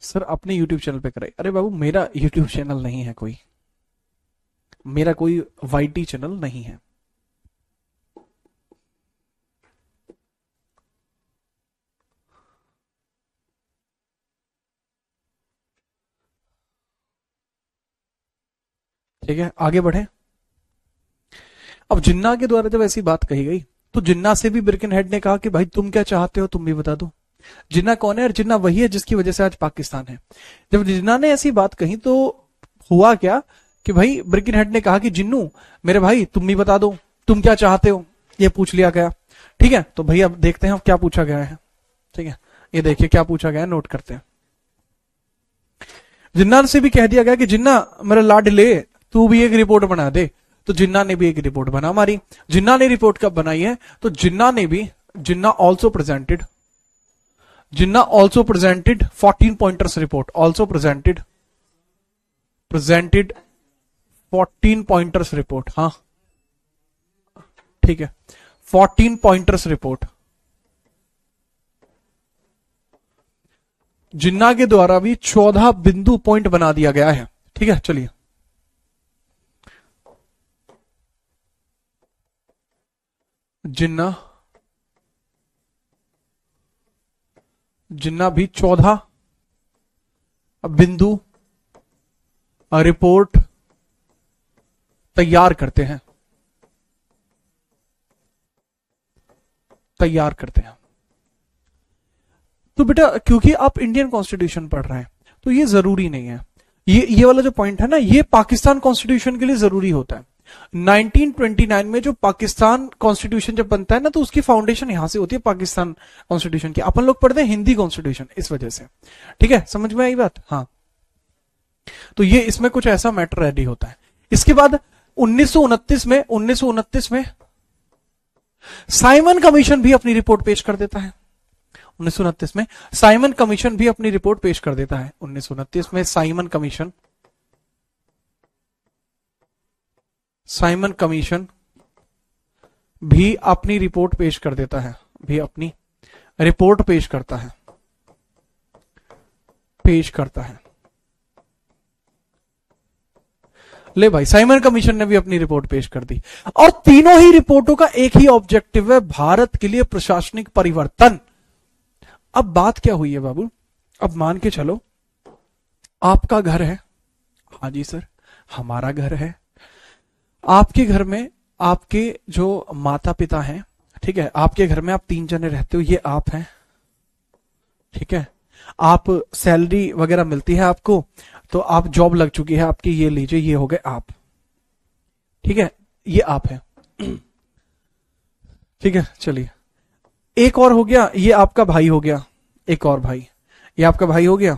सर अपने YouTube चैनल पे कराई। अरे बाबू मेरा YouTube चैनल नहीं है कोई, मेरा कोई YT चैनल नहीं है। ठीक है, आगे बढ़े। अब जिन्ना के द्वारा जब ऐसी बात कही गई तो जिन्ना से भी बिरकिनहेड ने कहा कि भाई तुम क्या चाहते हो, तुम भी बता दो। जिन्ना कौन है? और जिन्ना वही है जिसकी वजह से आज पाकिस्तान है। जब जिन्ना ने ऐसी बात कही तो हुआ क्या कि भाई बिरकिनहेड ने कहा कि जिन्नू मेरे भाई तुम भी बता दो, तुम क्या चाहते हो, ये पूछ लिया गया। ठीक है, तो भाई अब देखते हैं क्या पूछा गया है। ठीक है, ये देखिए क्या पूछा गया है, नोट करते हैं। जिन्ना से भी कह दिया गया कि जिन्ना मेरा लाडले तू भी एक रिपोर्ट बना दे। तो जिन्ना ने भी एक रिपोर्ट बना मारी। जिन्ना ने रिपोर्ट कब बनाई है? तो Jinnah also presented 14 pointers report, also presented 14 pointers report. हाँ ठीक है, 14 पॉइंटर्स रिपोर्ट जिन्ना के द्वारा भी 14 बिंदु पॉइंट बना दिया गया है। ठीक है, चलिए। जिन्ना भी 14 बिंदु रिपोर्ट तैयार करते हैं। तो बेटा क्योंकि आप इंडियन कॉन्स्टिट्यूशन पढ़ रहे हैं तो ये जरूरी नहीं है, ये वाला जो पॉइंट है ना, ये पाकिस्तान कॉन्स्टिट्यूशन के लिए जरूरी होता है। 1929 में जो पाकिस्तान कॉन्स्टिट्यूशन जब बनता है ना, तो उसकी फाउंडेशन यहां से होती है पाकिस्तान कॉन्स्टिट्यूशन की। अपन लोग पढ़ते हैं हिंदी कॉन्स्टिट्यूशन, इस वजह से। ठीक है, समझ में आई बात? हाँ, तो ये इसमें कुछ ऐसा मैटर रेडी होता है। इसके बाद 1929 में साइमन कमीशन भी अपनी रिपोर्ट पेश कर देता है। 1929 में साइमन कमीशन भी अपनी रिपोर्ट पेश कर देता है। 1929 में साइमन कमीशन भी अपनी रिपोर्ट पेश कर देता है, भी अपनी रिपोर्ट पेश करता है। ले भाई, साइमन कमीशन ने भी अपनी रिपोर्ट पेश कर दी, और तीनों ही रिपोर्टों का एक ही ऑब्जेक्टिव है, भारत के लिए प्रशासनिक परिवर्तन। अब बात क्या हुई है बाबू? अब मान के चलो आपका घर है। हाँ जी सर, हमारा घर है। आपके घर में आपके जो माता पिता हैं, ठीक है, आपके घर में आप 3 जने रहते हो, ये आप हैं। ठीक है, आप सैलरी वगैरह मिलती है आपको, तो आप जॉब लग चुकी है आपकी, ये लीजिए, ये हो गए आप। ठीक है, ये आप है। ठीक है, चलिए। एक और हो गया, ये आपका भाई हो गया, एक और भाई, ये आपका भाई हो गया।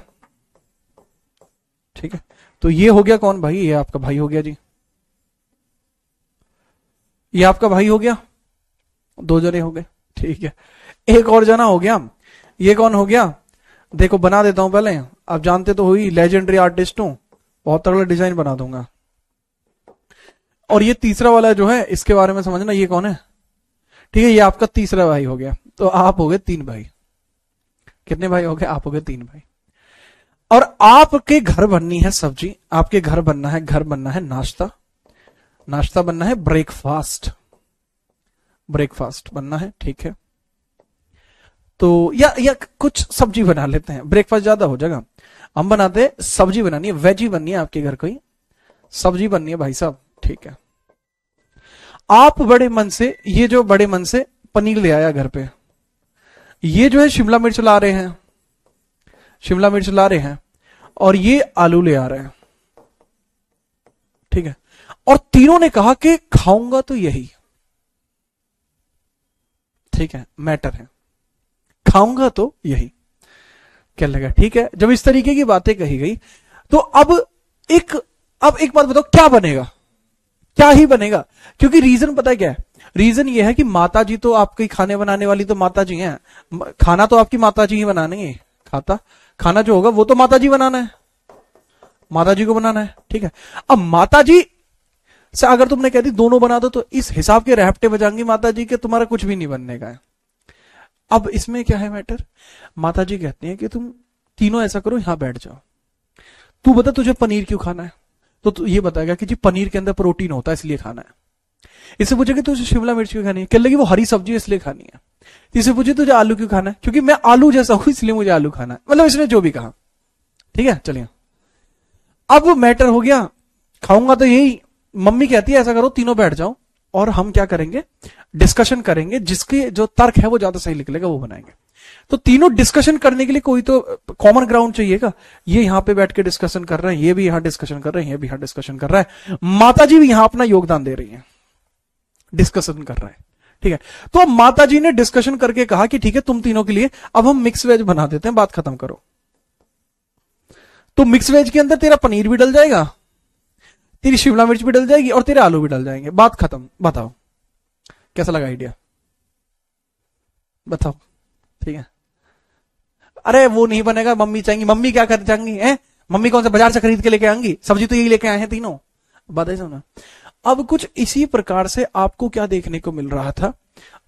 ठीक है, तो ये हो गया कौन भाई? ये आपका भाई हो गया जी, ये आपका भाई हो गया, 2 जने हो गए। ठीक है, एक और जना हो गया, ये कौन हो गया? देखो बना देता हूं पहले, आप जानते तो हुई, लेजेंडरी आर्टिस्ट हूं, बहुत तगड़ा डिजाइन बना दूंगा। और ये तीसरा वाला जो है इसके बारे में समझना, ये कौन है? ठीक है, ये आपका तीसरा भाई हो गया, तो आप हो गए 3 भाई। कितने भाई हो गए? आप हो गए 3 भाई। और आपके घर बननी है सब्जी, आपके घर बनना है, घर बनना है नाश्ता, नाश्ता बनना है ब्रेकफास्ट, ब्रेकफास्ट बनना है, ठीक है। तो या कुछ सब्जी बना लेते हैं, ब्रेकफास्ट ज्यादा हो जाएगा। हम बनाते हैं सब्जी बनानी है, वेजी बननी है आपके घर, कोई सब्जी बननी है भाई साहब, ठीक है। आप बड़े मन से, ये जो बड़े मन से पनीर ले आया घर पे, ये जो है शिमला मिर्च ला रहे हैं, शिमला मिर्च ला रहे हैं, और ये आलू ले आ रहे हैं, ठीक है। और तीनों ने कहा कि खाऊंगा तो यही, ठीक है, मैटर है, खाऊंगा तो यही, क्या लगा? ठीक है, जब इस तरीके की बातें कही गई तो एक अब एक बात बताओ, क्या बनेगा? क्या ही बनेगा, क्योंकि रीजन पता है क्या है? रीजन ये है कि माता जी तो आपकी खाने बनाने वाली तो माता जी हैं, खाना तो आपकी माता जी ही बनाएंगे, खाना जो होगा वो तो माता जी बनाना है, माता जी को बनाना है, ठीक है। अब माता जी से अगर तुमने कह दी दोनों बना दो, तो इस हिसाब के रैप्टे बजाएंगी माता जी के, तुम्हारा कुछ भी नहीं बनने का है। अब इसमें क्या है मैटर? माता जी कहती हैं कि तुम तीनों ऐसा करो, यहां बैठ जाओ, तू बता तुझे पनीर क्यों खाना है? तो तू ये बताएगा कि जी पनीर के अंदर प्रोटीन होता है इसलिए खाना है। इससे पूछेगा तुझे शिमला मिर्च क्यों खानी है, कह लेगी वो हरी सब्जी है इसलिए खानी है। इससे पूछे तुझे आलू क्यों खाना है, क्योंकि मैं आलू जैसा हूं इसलिए मुझे आलू खाना है, मतलब इसने जो भी कहा, ठीक है। चलिए, अब मैटर हो गया, खाऊंगा तो यही, मम्मी कहती है ऐसा करो तीनों बैठ जाओ, और हम क्या करेंगे, डिस्कशन करेंगे, जिसके जो तर्क है वो ज्यादा सही निकलेगा वो बनाएंगे। तो तीनों डिस्कशन करने के लिए कोई तो कॉमन ग्राउंड चाहिएगा। ये यहां पे बैठ के डिस्कशन कर रहे हैं, ये भी यहां डिस्कशन कर रहे हैं, ये भी यहां डिस्कशन कर रहा है, माता जी भी यहां अपना योगदान दे रही है, डिस्कशन कर रहा है, ठीक है। तो माता जी ने डिस्कशन करके कहा कि ठीक है तुम तीनों के लिए अब हम मिक्स वेज बना देते हैं, बात खत्म करो। तो मिक्स वेज के अंदर तेरा पनीर भी डल जाएगा, तेरी शिमला मिर्च भी डल जाएगी, और तेरे आलू भी डल जाएंगे, बात खत्म। बताओ कैसा लगा आइडिया? बताओ, ठीक है। अरे वो नहीं बनेगा, मम्मी चाहेंगी, मम्मी क्या कर जाएंगी है, मम्मी कौन सा बाजार से खरीद के लेके आएंगी, सब्जी तो यही लेके आए हैं तीनों, बात है सुना। अब कुछ इसी प्रकार से आपको क्या देखने को मिल रहा था,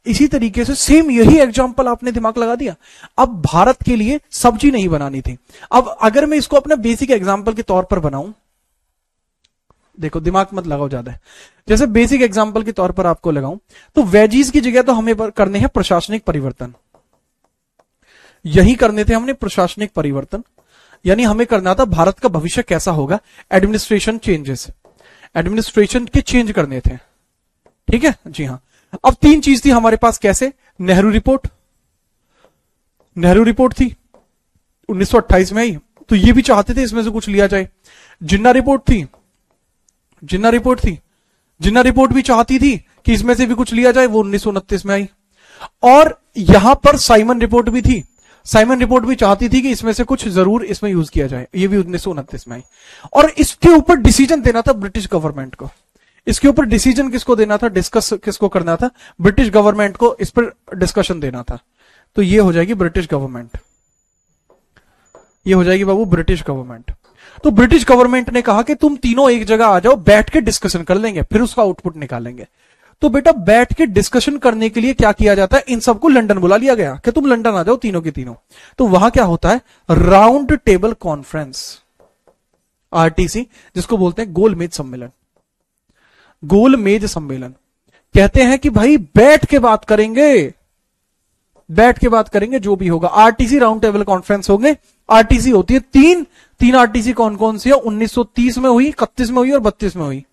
इसी तरीके से सेम यही एग्जांपल आपने दिमाग लगा दिया। अब भारत के लिए सब्जी नहीं बनानी थी, अब अगर मैं इसको अपने बेसिक एग्जांपल के तौर पर बनाऊं, देखो दिमाग मत लगाओ ज्यादा, जैसे बेसिक एग्जांपल के तौर पर आपको लगाऊं, तो वेजीज की जगह तो हमें करने हैं प्रशासनिक परिवर्तन, यही करने थे हमने प्रशासनिक परिवर्तन, यानी हमें करना था भारत का भविष्य कैसा होगा, एडमिनिस्ट्रेशन चेंजेस, एडमिनिस्ट्रेशन के चेंज करने थे, ठीक है जी हाँ। अब 3 चीज थी हमारे पास, कैसे? नेहरू रिपोर्ट, नेहरू रिपोर्ट थी 1928 में आई, तो ये भी चाहते थे इसमें से कुछ लिया जाए। जिन्ना रिपोर्ट थी, जिन्ना रिपोर्ट थी, जिन्ना रिपोर्ट भी चाहती थी कि इसमें से भी कुछ लिया जाए, वो 1929 में आई। और यहां पर साइमन रिपोर्ट भी थी, साइमन रिपोर्ट भी चाहती थी कि इसमें से कुछ जरूर इसमें यूज किया जाए, ये भी 1929 में आई। और इसके ऊपर डिसीजन देना था ब्रिटिश गवर्नमेंट को, इसके ऊपर डिसीजन किसको देना था, डिस्कस किसको करना था, ब्रिटिश गवर्नमेंट को इस पर डिस्कशन देना था। तो ये हो जाएगी ब्रिटिश गवर्नमेंट, ये हो जाएगी बाबू ब्रिटिश गवर्नमेंट। तो ब्रिटिश गवर्नमेंट ने कहा कि तुम तीनों एक जगह आ जाओ, बैठ के डिस्कशन कर लेंगे, फिर उसका आउटपुट निकालेंगे। तो बेटा बैठ के डिस्कशन करने के लिए क्या किया जाता है, इन सबको लंदन बुला लिया गया कि तुम लंदन आ जाओ तीनों के तीनों। तो वहां क्या होता है, राउंड टेबल कॉन्फ्रेंस, आरटीसी, जिसको बोलते हैं गोल मेज सम्मेलन, गोल मेज सम्मेलन। कहते हैं कि भाई बैठ के बात करेंगे, बैठ के बात करेंगे जो भी होगा, आरटीसी राउंड टेबल कॉन्फ्रेंस होंगे। आरटीसी होती है तीन आरटीसी कौन कौन सी है, 1930 में हुई, 31 में हुई और 32 में हुई,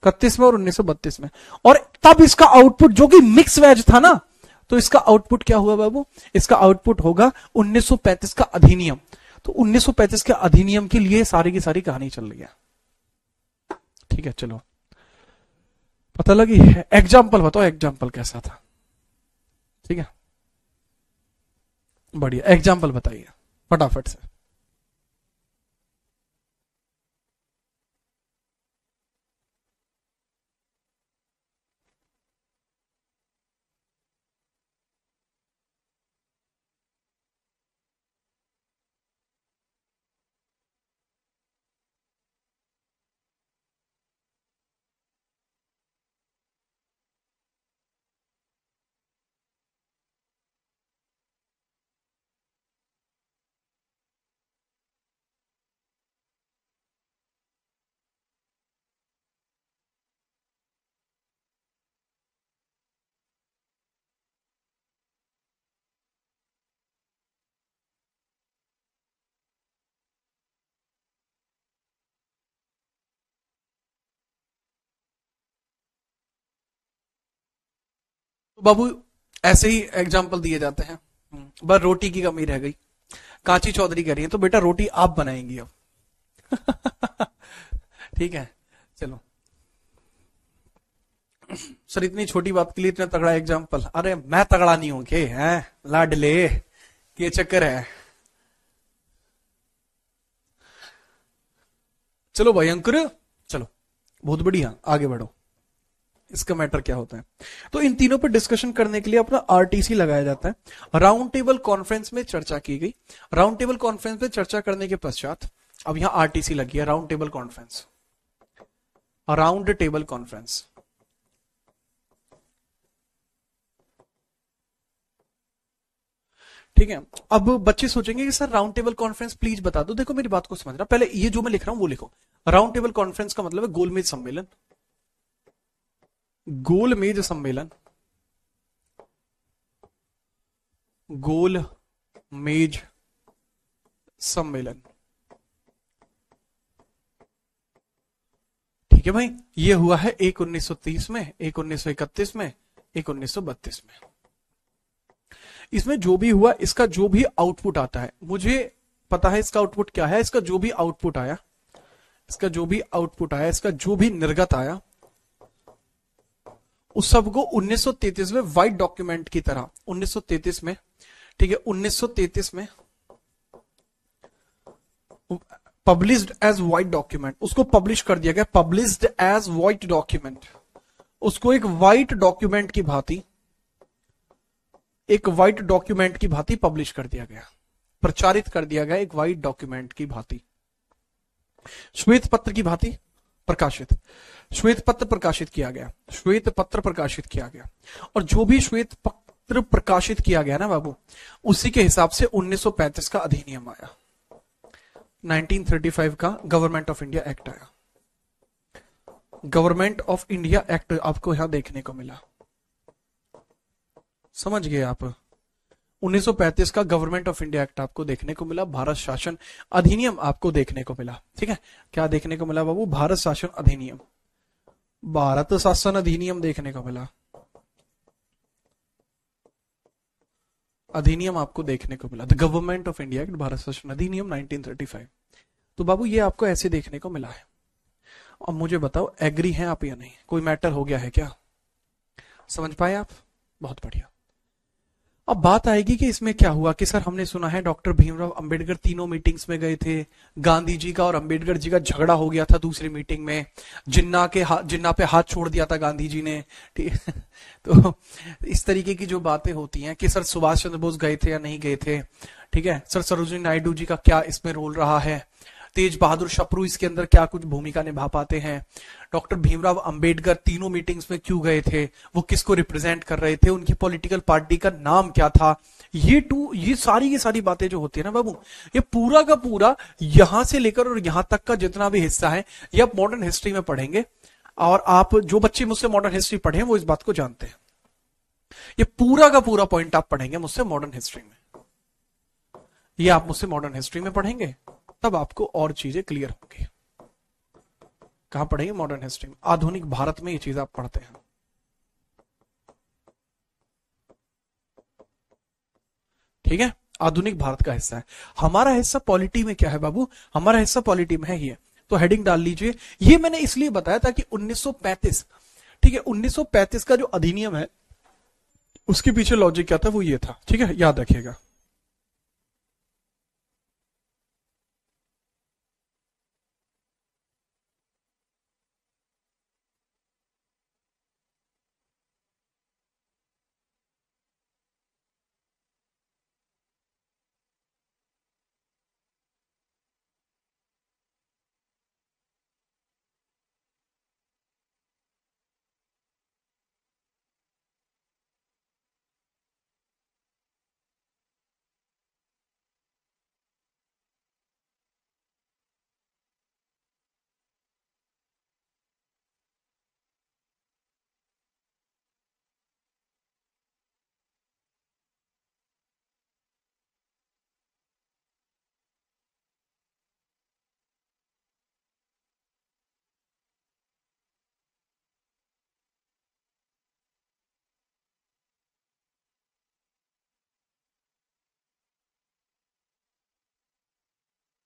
31 में और 1932 में। और तब इसका आउटपुट जो कि मिक्स वेज था ना, तो इसका आउटपुट क्या हुआ बाबू, इसका आउटपुट होगा 1935 का अधिनियम। तो 1935 के अधिनियम के लिए सारी की सारी कहानी चल रही है, ठीक है। चलो पता लगी, एग्जाम्पल बताओ, एग्जाम्पल कैसा था, ठीक है, बढ़िया, एग्जाम्पल बताइए फटाफट से। बाबू ऐसे ही एग्जाम्पल दिए जाते हैं। बस रोटी की कमी रह गई। कांची चौधरी कह रही है तो बेटा रोटी आप बनाएंगी अब। ठीक है, चलो। सर इतनी छोटी बात के लिए इतना तगड़ा एग्जाम्पल, अरे मैं तगड़ा नहीं हूं के हैं लाडले, ये चक्कर है। चलो भाई अंकुर, चलो बहुत बढ़िया, आगे बढ़ो। इसका मैटर क्या होता है, तो इन तीनों पर डिस्कशन करने के लिए अपना आरटीसी लगाया जाता है। राउंड टेबल कॉन्फ्रेंस में चर्चा की गई। राउंड टेबल कॉन्फ्रेंस में चर्चा करने के पश्चात अब यहां आरटीसी लगी है, round table conference. Round table conference, ठीक है। अब बच्चे सोचेंगे कि sir round table conference please बता दो। देखो मेरी बात को समझना, पहले ये जो मैं लिख रहा हूं वो लिखो। राउंड टेबल कॉन्फ्रेंस का मतलब है गोलमेज सम्मेलन। गोलमेज सम्मेलन, गोल मेज सम्मेलन, ठीक है भाई। ये हुआ है एक 1930 में, एक 1931 में, एक 1932 में। इसमें जो भी हुआ, इसका जो भी आउटपुट आता है, मुझे पता है इसका आउटपुट क्या है। इसका जो भी आउटपुट आया, इसका जो भी आउटपुट आया, इसका जो भी निर्गत आया, उस सबको 1933 में व्हाइट डॉक्यूमेंट की तरह, 1933 में, ठीक है, 1933 में पब्लिश्ड एज व्हाइट डॉक्यूमेंट, उसको पब्लिश कर दिया गया, पब्लिश्ड एज व्हाइट डॉक्यूमेंट। उसको एक व्हाइट डॉक्यूमेंट की भांति, एक व्हाइट डॉक्यूमेंट की भांति पब्लिश कर दिया गया, प्रचारित कर दिया गया एक व्हाइट डॉक्यूमेंट की भांति, श्वेत पत्र की भांति प्रकाशित, श्वेत पत्र प्रकाशित किया गया, श्वेत पत्र प्रकाशित किया गया। और जो भी श्वेत पत्र प्रकाशित किया गया ना बाबू, उसी के हिसाब से 1935 का अधिनियम आया, 1935 का गवर्नमेंट ऑफ इंडिया एक्ट आया। गवर्नमेंट ऑफ इंडिया एक्ट आपको यहां देखने को मिला, समझ गए आप। 1935 का गवर्नमेंट ऑफ इंडिया एक्ट आपको देखने को मिला, भारत शासन अधिनियम आपको देखने को मिला, ठीक है। क्या देखने को मिला बाबू? भारत शासन अधिनियम, भारत शासन अधिनियम देखने को मिला, अधिनियम आपको देखने को मिला, the government of India act, Bharat शासन अधिनियम 1935। तो बाबू ये आपको ऐसे देखने को मिला है। अब मुझे बताओ एग्री हैं आप या नहीं, कोई मैटर हो गया है क्या? समझ पाए आप? बहुत बढ़िया। अब बात आएगी कि इसमें क्या हुआ कि सर हमने सुना है डॉक्टर भीमराव अंबेडकर तीनों मीटिंग्स में गए थे, गांधी जी का और अंबेडकर जी का झगड़ा हो गया था दूसरी मीटिंग में, जिन्ना पे हाथ छोड़ दिया था गांधी जी ने, ठीक है। तो इस तरीके की जो बातें होती हैं कि सर सुभाष चंद्र बोस गए थे या नहीं गए थे, ठीक है। सर सरोजिनी नायडू जी का क्या इसमें रोल रहा है, तेज बहादुर शपरू इसके अंदर क्या कुछ भूमिका निभा पाते हैं, डॉक्टर भीमराव अंबेडकर तीनों मीटिंग्स में क्यों गए थे, वो किसको रिप्रेजेंट कर रहे थे, उनकी पॉलिटिकल पार्टी का नाम क्या था, ये सारी की सारी बातें जो होती है ना बाबू, ये पूरा का पूरा यहां से लेकर और यहां तक का जितना भी हिस्सा है, ये आप मॉडर्न हिस्ट्री में पढ़ेंगे। और आप जो बच्चे मुझसे मॉडर्न हिस्ट्री पढ़े वो इस बात को जानते हैं, ये पूरा का पूरा पॉइंट आप पढ़ेंगे मुझसे मॉडर्न हिस्ट्री में, ये आप मुझसे मॉडर्न हिस्ट्री में पढ़ेंगे, तब आपको और चीजें क्लियर होंगी। कहां पढ़ेंगे? मॉडर्न हिस्ट्री में, आधुनिक भारत में ये चीज आप पढ़ते हैं, ठीक है। आधुनिक भारत का हिस्सा है। हमारा हिस्सा पॉलिटी में क्या है बाबू? हमारा हिस्सा पॉलिटी में है ये, तो हेडिंग डाल लीजिए। ये मैंने इसलिए बताया था कि 1935, ठीक है, 1935 का जो अधिनियम है उसके पीछे लॉजिक क्या था, वो ये था, ठीक है, याद रखिएगा।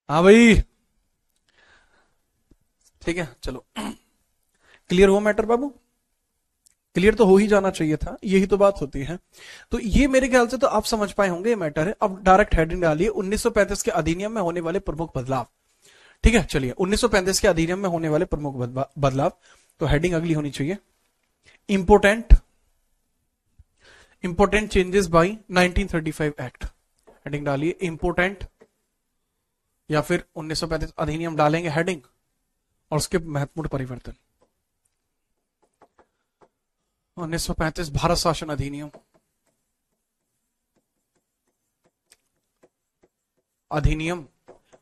हाँ भाई, ठीक है चलो। क्लियर हुआ मैटर बाबू? क्लियर तो हो ही जाना चाहिए था, यही तो बात होती है। तो ये मेरे ख्याल से तो आप समझ पाए होंगे ये मैटर है। अब डायरेक्ट हेडिंग डालिए 1935 के अधिनियम में होने वाले प्रमुख बदलाव। ठीक है चलिए, 1935 के अधिनियम में होने वाले प्रमुख बदलाव। तो हेडिंग अगली होनी चाहिए, important changes by 1935 act. Heading डालिए इंपोर्टेंट, या फिर 1935 अधिनियम डालेंगे हेडिंग, और उसके महत्वपूर्ण परिवर्तन। 1935 भारत शासन अधिनियम,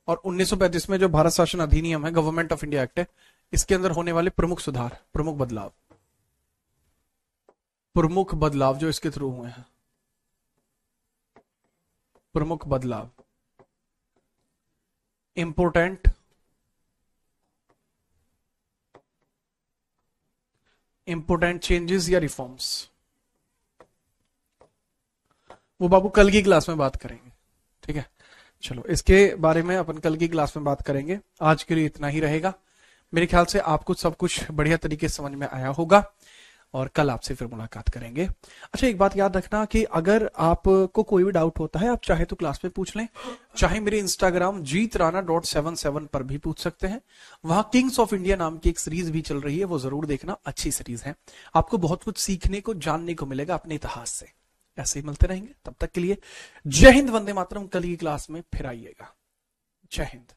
और 1935 में जो भारत शासन अधिनियम है, गवर्नमेंट ऑफ इंडिया एक्ट है, इसके अंदर होने वाले प्रमुख सुधार, प्रमुख बदलाव जो इसके थ्रू हुए हैं, प्रमुख बदलाव, इंपोर्टेंट चेंजेस या रिफॉर्म्स, वो बाबू कल की क्लास में बात करेंगे। ठीक है चलो, इसके बारे में अपन कल की क्लास में बात करेंगे। आज के लिए इतना ही रहेगा। मेरे ख्याल से आपको सब कुछ बढ़िया तरीके से समझ में आया होगा, और कल आपसे फिर मुलाकात करेंगे। अच्छा, एक बात याद रखना कि अगर आपको कोई भी डाउट होता है, आप चाहे तो क्लास में पूछ लें, चाहे मेरे इंस्टाग्राम jeetrana.77 पर भी पूछ सकते हैं। वहां किंग्स ऑफ इंडिया नाम की एक सीरीज भी चल रही है, वो जरूर देखना, अच्छी सीरीज है। आपको बहुत कुछ सीखने को, जानने को मिलेगा अपने इतिहास से। ऐसे ही मिलते रहेंगे, तब तक के लिए जय हिंद, वंदे मातरम। कल की क्लास में फिर आइएगा। जय हिंद।